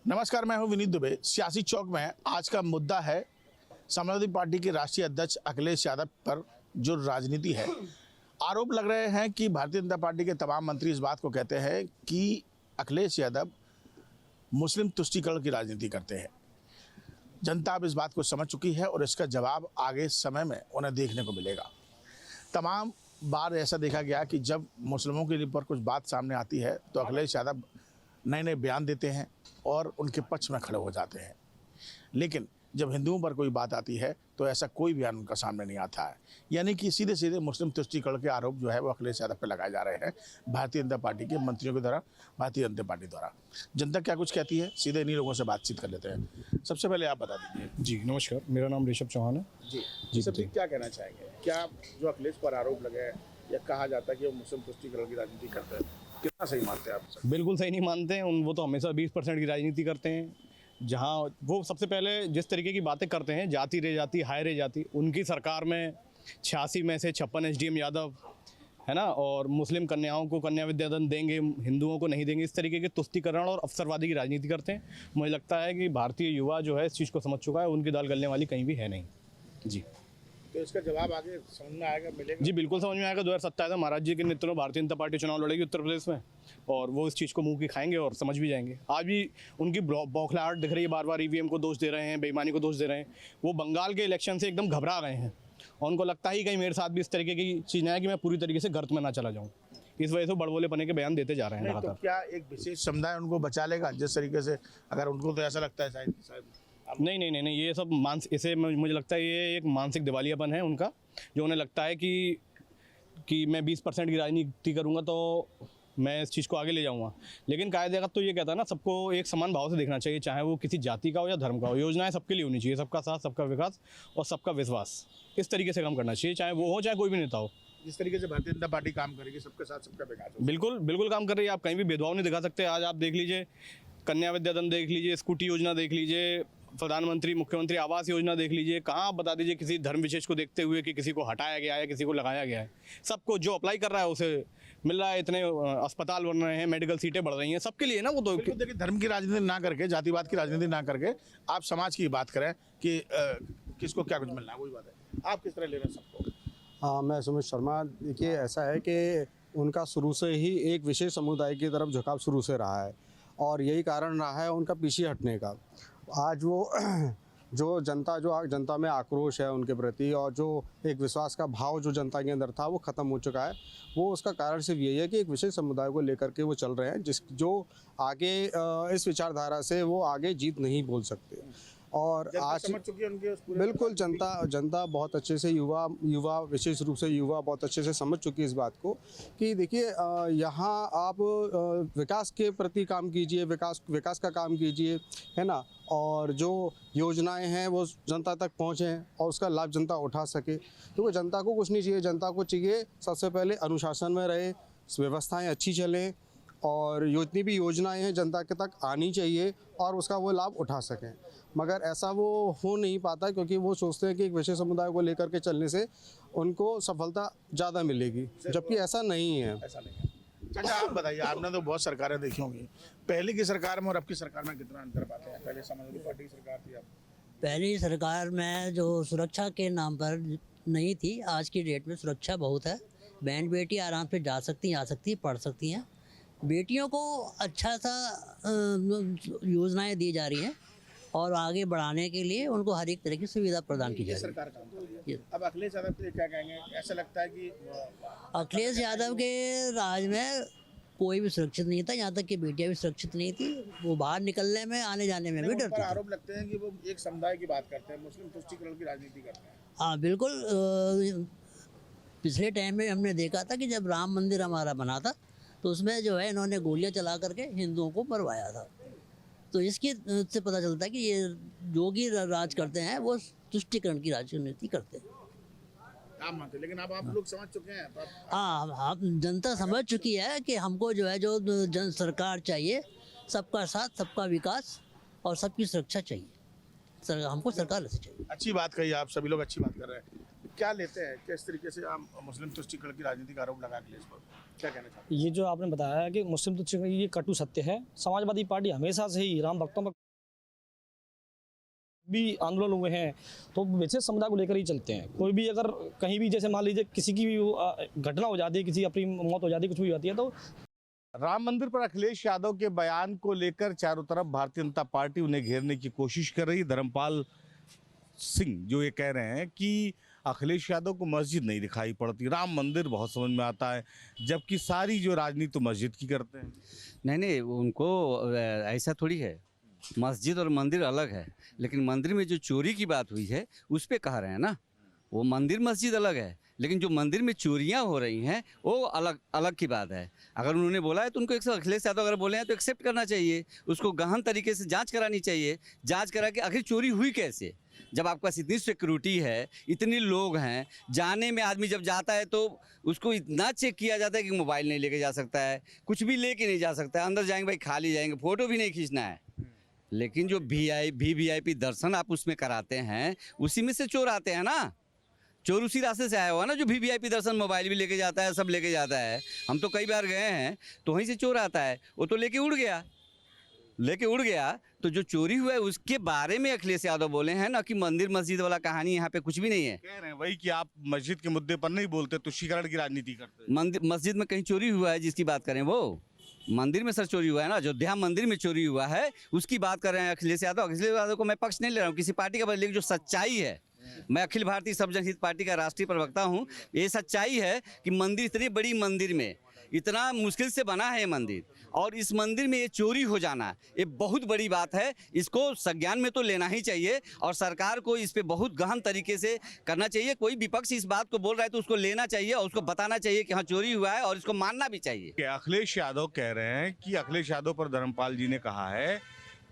नमस्कार, मैं हूं विनीत दुबे। सियासी चौक में आज का मुद्दा है समाजवादी पार्टी के राष्ट्रीय अध्यक्ष अखिलेश यादव पर जो राजनीति है। आरोप लग रहे हैं कि भारतीय जनता पार्टी के तमाम मंत्री इस बात को कहते हैं कि अखिलेश यादव मुस्लिम तुष्टीकरण की राजनीति करते हैं। जनता अब इस बात को समझ चुकी है और इसका जवाब आगे समय में उन्हें देखने को मिलेगा। तमाम बार ऐसा देखा गया कि जब मुस्लिमों के ऊपर कुछ बात सामने आती है तो अखिलेश यादव नए नए बयान देते हैं और उनके पक्ष में खड़े हो जाते हैं, लेकिन जब हिंदुओं पर कोई बात आती है तो ऐसा कोई बयान उनका सामने नहीं आता है। यानी कि सीधे सीधे मुस्लिम तुष्टीकरण के आरोप जो है वो अखिलेश यादव पर लगाए जा रहे हैं भारतीय जनता पार्टी के मंत्रियों के द्वारा, भारतीय जनता पार्टी द्वारा। जनता क्या कुछ कहती है, सीधे इन्हीं लोगों से बातचीत कर लेते हैं। सबसे पहले आप बता दीजिए। जी नमस्कार, मेरा नाम ऋषभ चौहान है। जी सब क्या कहना चाहेंगे? क्या जो अखिलेश पर आरोप लगे या कहा जाता है कि वो मुस्लिम तुष्टीकरण की राजनीति करते हैं, कितना सही मानते हैं आप? बिल्कुल सही नहीं मानते हैं। वो तो हमेशा 20% की राजनीति करते हैं। जहां वो सबसे पहले जिस तरीके की बातें करते हैं, जाति रे जाति हाय रे जाति, उनकी सरकार में 86 में से 56 एसडीएम यादव है ना, और मुस्लिम कन्याओं को कन्या विद्यादान देंगे, हिंदुओं को नहीं देंगे, इस तरीके के तुष्टीकरण और अवसरवादी की राजनीति करते हैं। मुझे लगता है कि भारतीय युवा जो है इस चीज़ को समझ चुका है, उनकी दाल गलने वाली कहीं भी है नहीं। जी, तो इसका जवाब आगे समझ में आएगा, मिलेगा? जी बिल्कुल समझ में आएगा। 2027 में महाराज जी के नेतृत्व में भारतीय जनता पार्टी चुनाव लड़ेगी उत्तर प्रदेश में, और वो इस चीज़ को मुंह की खाएंगे और समझ भी जाएंगे। आज भी उनकी बौखलाहट दिख रही है, बार बार ईवीएम को दोष दे रहे हैं, बेईमानी को दोष दे रहे हैं। वो बंगाल के इलेक्शन से एकदम घबरा गए हैं और उनको लगता है कि कहीं मेरे साथ भी इस तरीके की चीज़ ना है कि मैं पूरी तरीके से गर्त में ना चला जाऊँ। इस वजह से बड़बोले पने के बयान देते जा रहे हैं लगातार। तो क्या एक विशेष समुदाय उनको बचा लेगा जिस तरीके से, अगर उनको तो ऐसा लगता है शायद? नहीं, ये सब इसे मुझे लगता है ये एक मानसिक दिवालियापन है उनका, जो उन्हें लगता है कि मैं 20% की राजनीति करूंगा तो मैं इस चीज़ को आगे ले जाऊंगा। लेकिन कायदेगत तो ये कहता है ना, सबको एक समान भाव से देखना चाहिए, चाहे वो किसी जाति का हो या धर्म का हो। योजनाएं सबके लिए होनी चाहिए, सबका साथ, सबका विकास और सबका विश्वास, इस तरीके से काम करना चाहिए, चाहे वो हो चाहे कोई भी नेता हो। जिस तरीके से भारतीय जनता पार्टी काम करेगी, सबके साथ सबका विकास हो। बिल्कुल काम कर रही है। आप कहीं भी भेदभाव नहीं दिखा सकते। आज आप देख लीजिए, कन्या विद्यादान देख लीजिए, स्कूटी योजना देख लीजिए, प्रधानमंत्री मुख्यमंत्री आवास योजना देख लीजिए। कहाँ आप बता दीजिए किसी धर्म विशेष को देखते हुए कि किसी को हटाया गया है, किसी को लगाया गया है। सबको जो अप्लाई कर रहा है उसे मिल रहा है। इतने अस्पताल बन रहे हैं, मेडिकल सीटें बढ़ रही हैं, सबके लिए ना। वो तो देखिए, धर्म की राजनीति ना करके, जातिवाद की राजनीति ना करके आप समाज की बात करें कि किसको क्या कुछ मिलना है, वही बात है। आप किस तरह ले रहे हैं सबको? हाँ, मैं सुमित शर्मा। देखिए, ऐसा है कि उनका शुरू से ही एक विशेष समुदाय की तरफ झुकाव शुरू से रहा है और यही कारण रहा है उनका पीछे हटने का। आज वो जो जनता में आक्रोश है उनके प्रति और जो एक विश्वास का भाव जो जनता के अंदर था वो ख़त्म हो चुका है। वो उसका कारण सिर्फ यही है कि एक विशेष समुदाय को लेकर के वो चल रहे हैं, जो आगे इस विचारधारा से वो आगे जीत नहीं बोल सकते। और आज समझ चुकी है उनके बिल्कुल जनता बहुत अच्छे से, युवा विशेष रूप से युवा बहुत अच्छे से समझ चुकी है इस बात को कि देखिए, यहाँ आप विकास के प्रति काम कीजिए, विकास का काम कीजिए, है ना, और जो योजनाएं हैं वो जनता तक पहुँचें और उसका लाभ जनता उठा सके। तो जनता को कुछ नहीं चाहिए, जनता को चाहिए सबसे पहले अनुशासन में रहे, व्यवस्थाएँ अच्छी चलें और जितनी भी योजनाएं हैं जनता के तक आनी चाहिए और उसका वो लाभ उठा सकें। मगर ऐसा वो हो नहीं पाता क्योंकि वो सोचते हैं कि एक विशेष समुदाय को लेकर के चलने से उनको सफलता ज़्यादा मिलेगी, जबकि ऐसा नहीं है। चाचा, आप बताइए, आपने तो बहुत सरकारें देखी होंगी, पहले की सरकार में और अब की सरकार में कितना अंतर पाते हैं? पहले समाजवादी पार्टी की सरकार थी, अब पहली सरकार में जो सुरक्षा के नाम पर नहीं थी, आज की डेट में सुरक्षा बहुत है। बहन बेटी आराम से जा सकती हैं, आ सकती हैं, पढ़ सकती हैं। बेटियों को अच्छा सा योजनाएं दी जा रही हैं और आगे बढ़ाने के लिए उनको हर एक तरह की सुविधा प्रदान की जा रही है। सरकार काम कर रही है। अब अखिलेश यादव पे क्या कहेंगे? ऐसा लगता है कि अखिलेश यादव के राज में कोई भी सुरक्षित नहीं था, यहाँ तक कि बेटियां भी सुरक्षित नहीं थी। वो बाहर निकलने में, आने जाने में भी डरते थे। आरोप लगते हैं कि वो एक समुदाय की बात करते हैं, मुस्लिम तुष्टीकरण की राजनीति करते हैं। हाँ बिल्कुल। पिछले टाइम में हमने देखा था कि जब राम मंदिर हमारा बना था तो उसमें जो है इन्होंने गोलियां चला करके हिंदुओं को मरवाया था। तो इसकी से पता चलता है कि ये योगी राज करते हैं, वो तुष्टीकरण की राजनीति करते हैं। आप मानते, लेकिन अब आप लोग समझ चुके हैं तो हाँ, जनता समझ चुकी है कि हमको जो है जो जन सरकार चाहिए, सबका साथ, सबका विकास और सबकी सुरक्षा चाहिए। हमको सरकार ऐसी चाहिए। अच्छी बात कही आप, सभी लोग अच्छी बात कर रहे हैं। क्या लेते हैं, किस तरीके से आप मुस्लिम तुष्टीकरण की राजनीति का आरोप लगा अखिलेश पर, क्या कहना चाहते ये जो आपने बताया है कि मुस्लिम तुष्टीकरण ये कटु सत्य है। समाजवादी पार्टी हमेशा से ही राम भक्तों पर भी आंदोलन हुए हैं तो विशेष समुदाय को लेकर ही चलते हैं। कोई भी अगर कहीं भी जैसे मान लीजिए किसी की भी घटना हो जाती है, किसी अपनी मौत हो जाती है, कुछ भी होती है तो हैं? राम मंदिर पर अखिलेश यादव के बयान को लेकर चारों तरफ भारतीय जनता पार्टी उन्हें घेरने की कोशिश कर रही। धर्मपाल सिंह जो ये कह रहे हैं कि अखिलेश यादव को मस्जिद नहीं दिखाई पड़ती, राम मंदिर बहुत समझ में आता है, जबकि सारी जो राजनीति तो मस्जिद की करते हैं। नहीं उनको ऐसा थोड़ी है, मस्जिद और मंदिर अलग है। लेकिन मंदिर में जो चोरी की बात हुई है उस पे कह रहे हैं ना, वो मंदिर मस्जिद अलग है, लेकिन जो मंदिर में चोरियां हो रही हैं वो अलग अलग की बात है। अगर उन्होंने बोला है तो उनको अखिलेश यादव अगर बोले हैं तो एक्सेप्ट करना चाहिए, उसको गहन तरीके से जांच करानी चाहिए। जांच करा के आखिर चोरी हुई कैसे, जब आपके पास इतनी सिक्योरिटी है, इतने लोग हैं, जाने में आदमी जब जाता है तो उसको इतना चेक किया जाता है कि मोबाइल नहीं लेके जा सकता है, कुछ भी लेके नहीं जा सकता है, अंदर जाएंगे भाई खाली जाएंगे, फोटो भी नहीं खींचना है। लेकिन जो वीवीआईपी दर्शन आप उसमें कराते हैं उसी में से चोर आते हैं ना, चोर उसी रास्ते से आया हुआ ना जो वीवीआईपी दर्शन मोबाइल भी लेके जाता है, सब लेके जाता है। हम तो कई बार गए हैं तो वहीं से चोर आता है, वो तो लेके उड़ गया। तो जो चोरी हुआ है उसके बारे में अखिलेश यादव बोले हैं ना कि मंदिर मस्जिद वाला कहानी यहाँ पे कुछ भी नहीं है। कह रहे हैं वही कि आप मस्जिद के मुद्दे पर नहीं बोलते, तुष्टीकरण की राजनीति करते। मंदिर मस्जिद में कहीं चोरी हुआ है जिसकी बात करें, वो मंदिर में सर चोरी हुआ है ना, अयोध्या मंदिर में चोरी हुआ है उसकी बात कर रहे हैं अखिलेश यादव। अखिलेश यादव को मैं पक्ष नहीं ले रहा हूँ किसी पार्टी का, लेकिन जो सच्चाई है, मैं अखिल भारतीय सब जनहित पार्टी का राष्ट्रीय प्रवक्ता हूँ, ये सच्चाई है कि मंदिर, इतनी बड़ी मंदिर में इतना मुश्किल से बना है ये मंदिर, और इस मंदिर में ये चोरी हो जाना ये बहुत बड़ी बात है। इसको संज्ञान में तो लेना ही चाहिए और सरकार को इस पे बहुत गहन तरीके से करना चाहिए। कोई विपक्ष इस बात को बोल रहा है तो उसको लेना चाहिए और उसको बताना चाहिए कि हाँ चोरी हुआ है, और इसको मानना भी चाहिए। अखिलेश यादव कह रहे हैं कि अखिलेश यादव पर धर्मपाल जी ने कहा है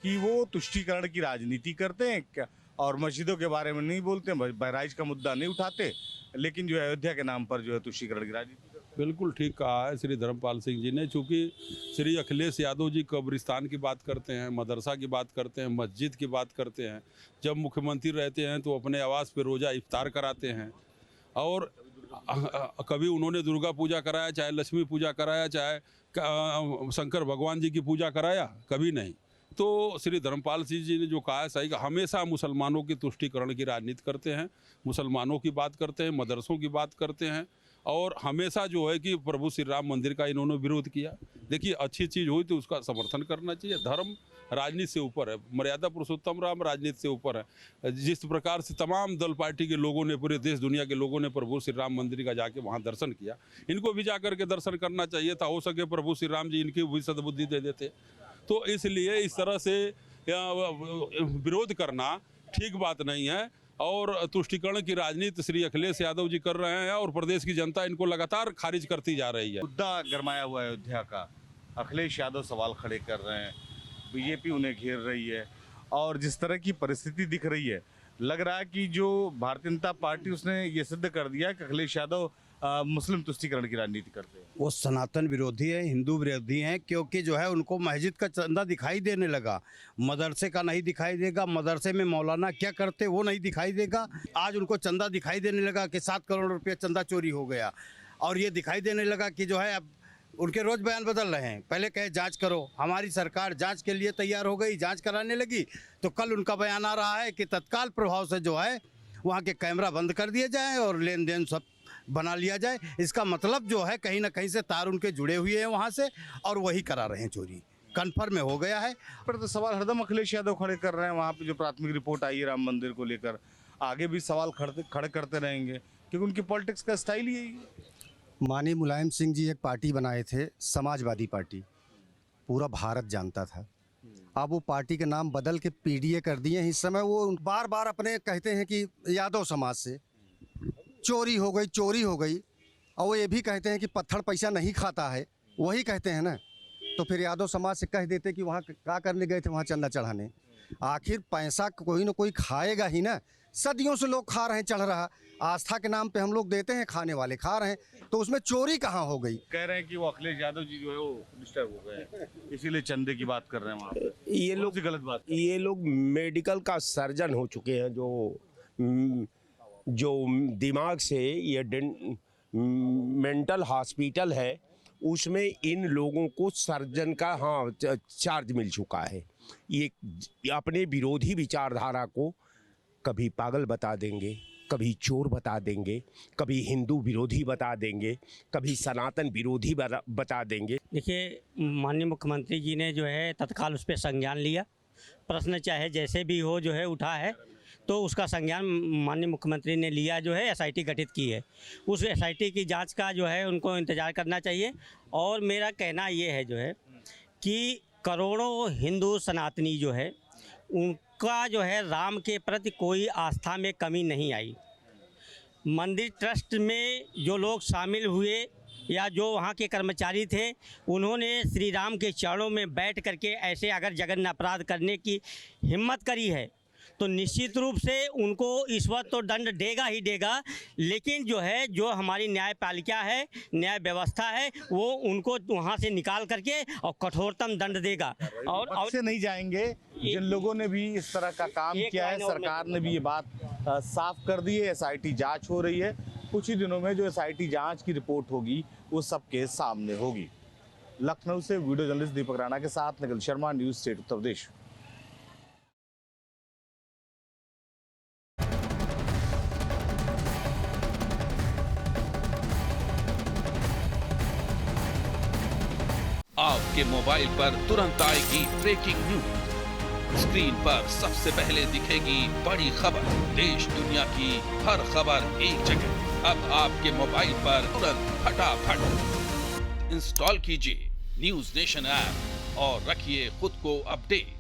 कि वो तुष्टीकरण की राजनीति करते हैं क्या, और मस्जिदों के बारे में नहीं बोलते, बहराइच का मुद्दा नहीं उठाते, लेकिन जो अयोध्या के नाम पर जो है तुष्टीकरण की राजनीति। बिल्कुल ठीक कहा है श्री धर्मपाल सिंह जी ने, चूँकि श्री अखिलेश यादव जी कब्रिस्तान की बात करते हैं, मदरसा की बात करते हैं, मस्जिद की बात करते हैं। जब मुख्यमंत्री रहते हैं तो अपने आवास पे रोज़ा इफ्तार कराते हैं, और कभी उन्होंने दुर्गा पूजा कराया, चाहे लक्ष्मी पूजा कराया, चाहे शंकर भगवान जी की पूजा कराया, कभी नहीं। तो श्री धर्मपाल सिंह जी ने जो कहा है सही, हमेशा मुसलमानों की तुष्टीकरण की राजनीति करते हैं, मुसलमानों की बात करते हैं, मदरसों की बात करते हैं, और हमेशा जो है कि प्रभु श्री राम मंदिर का इन्होंने विरोध किया। देखिए अच्छी चीज़ हुई तो उसका समर्थन करना चाहिए। धर्म राजनीति से ऊपर है, मर्यादा पुरुषोत्तम राम राजनीति से ऊपर है। जिस प्रकार से तमाम दल पार्टी के लोगों ने, पूरे देश दुनिया के लोगों ने प्रभु श्री राम मंदिर का जाके वहाँ दर्शन किया, इनको भी जा करके दर्शन करना चाहिए था। हो सके प्रभु श्री राम जी इनकी भी सद्बुद्धि दे देते। तो इसलिए इस तरह से विरोध करना ठीक बात नहीं है, और तुष्टीकरण की राजनीति श्री अखिलेश यादव जी कर रहे हैं और प्रदेश की जनता इनको लगातार खारिज करती जा रही है। मुद्दा गरमाया हुआ है अयोध्या का, अखिलेश यादव सवाल खड़े कर रहे हैं, बीजेपी उन्हें घेर रही है, और जिस तरह की परिस्थिति दिख रही है, लग रहा है कि जो भारतीय जनता पार्टी उसने ये सिद्ध कर दिया कि अखिलेश यादव मुस्लिम तुष्टीकरण की राजनीति करते हैं। वो सनातन विरोधी है, हिंदू विरोधी हैं, क्योंकि जो है उनको मस्जिद का चंदा दिखाई देने लगा, मदरसे का नहीं दिखाई देगा, मदरसे में मौलाना क्या करते वो नहीं दिखाई देगा। आज उनको चंदा दिखाई देने लगा कि 7 करोड़ रुपया चंदा चोरी हो गया, और ये दिखाई देने लगा कि जो है अब उनके रोज़ बयान बदल रहे हैं। पहले कहे जांच करो, हमारी सरकार जांच के लिए तैयार हो गई, जांच कराने लगी, तो कल उनका बयान आ रहा है कि तत्काल प्रभाव से जो है वहाँ के कैमरा बंद कर दिए जाएँ और लेन देन सब बना लिया जाए। इसका मतलब जो है कहीं ना कहीं से तार उनके जुड़े हुए हैं वहाँ से, और वही करा रहे हैं चोरी, कन्फर्म हो गया है। पर तो सवाल हरदम अखिलेश यादव खड़े कर रहे हैं, वहाँ पे जो प्राथमिक रिपोर्ट आई है राम मंदिर को लेकर, आगे भी सवाल खड़े करते रहेंगे, क्योंकि उनकी पॉलिटिक्स का स्टाइल यही है। माननीय मुलायम सिंह जी एक पार्टी बनाए थे, समाजवादी पार्टी, पूरा भारत जानता था। अब वो पार्टी के नाम बदल के पीडीए कर दिए। इस समय वो बार बार अपने कहते हैं कि यादव समाज से चोरी हो गई, और वो ये भी कहते हैं कि पत्थर पैसा नहीं खाता है, वही कहते हैं ना। तो फिर यादव समाज से कह देते कि वहाँ क्या करने गए थे, वहाँ चंदा चढ़ाने। आखिर पैसा कोई ना कोई खाएगा ही ना, सदियों से लोग खा रहे हैं, चढ़ रहा, आस्था के नाम पे हम लोग देते हैं, खाने वाले खा रहे हैं, तो उसमें चोरी कहाँ हो गई। कह रहे हैं कि वो अखिलेश यादव जी जो है वो डिस्टर्ब हो गए, इसीलिए चंदे की बात कर रहे हैं वहाँ पे। ये लोग गलत बात, ये लोग मेडिकल का सर्जन हो चुके हैं, जो जो दिमाग से ये मेंटल हॉस्पिटल है उसमें इन लोगों को सर्जन का चार्ज मिल चुका है। ये अपने विरोधी विचारधारा को कभी पागल बता देंगे, कभी चोर बता देंगे, कभी हिंदू विरोधी बता देंगे, कभी सनातन विरोधी बता देंगे। देखिए, माननीय मुख्यमंत्री जी ने जो है तत्काल उस पर संज्ञान लिया। प्रश्न चाहे जैसे भी हो जो है उठा है तो उसका संज्ञान माननीय मुख्यमंत्री ने लिया, जो है एसआईटी गठित की है। उस एसआईटी की जांच का जो है उनको इंतज़ार करना चाहिए। और मेरा कहना ये है जो है कि करोड़ों हिंदू सनातनी जो है उनका जो है राम के प्रति कोई आस्था में कमी नहीं आई। मंदिर ट्रस्ट में जो लोग शामिल हुए या जो वहाँ के कर्मचारी थे, उन्होंने श्री राम के चरणों में बैठ करके ऐसे अगर जघन्य अपराध करने की हिम्मत करी है तो निश्चित रूप से उनको इस वक्त तो दंड देगा ही देगा, लेकिन जो है जो हमारी न्यायपालिका है, न्याय व्यवस्था है, वो उनको वहाँ से निकाल करके और कठोरतम दंड देगा। और से नहीं जाएंगे। जिन लोगों ने भी इस तरह का काम किया है, सरकार ने भी ये बात साफ कर दी है। एसआईटी जांच हो रही है। कुछ ही दिनों में जो एसआईटी जांच की रिपोर्ट होगी वो सबके सामने होगी। लखनऊ से वीडियो जर्नलिस्ट दीपक राणा के साथ निखिल शर्मा, न्यूज़ स्टेट उत्तर प्रदेश। आपके मोबाइल पर तुरंत आएगी ब्रेकिंग न्यूज। स्क्रीन पर सबसे पहले दिखेगी बड़ी खबर। देश दुनिया की हर खबर एक जगह। अब आपके मोबाइल पर तुरंत फटाफट इंस्टॉल कीजिए न्यूज़ नेशन ऐप और रखिए खुद को अपडेट।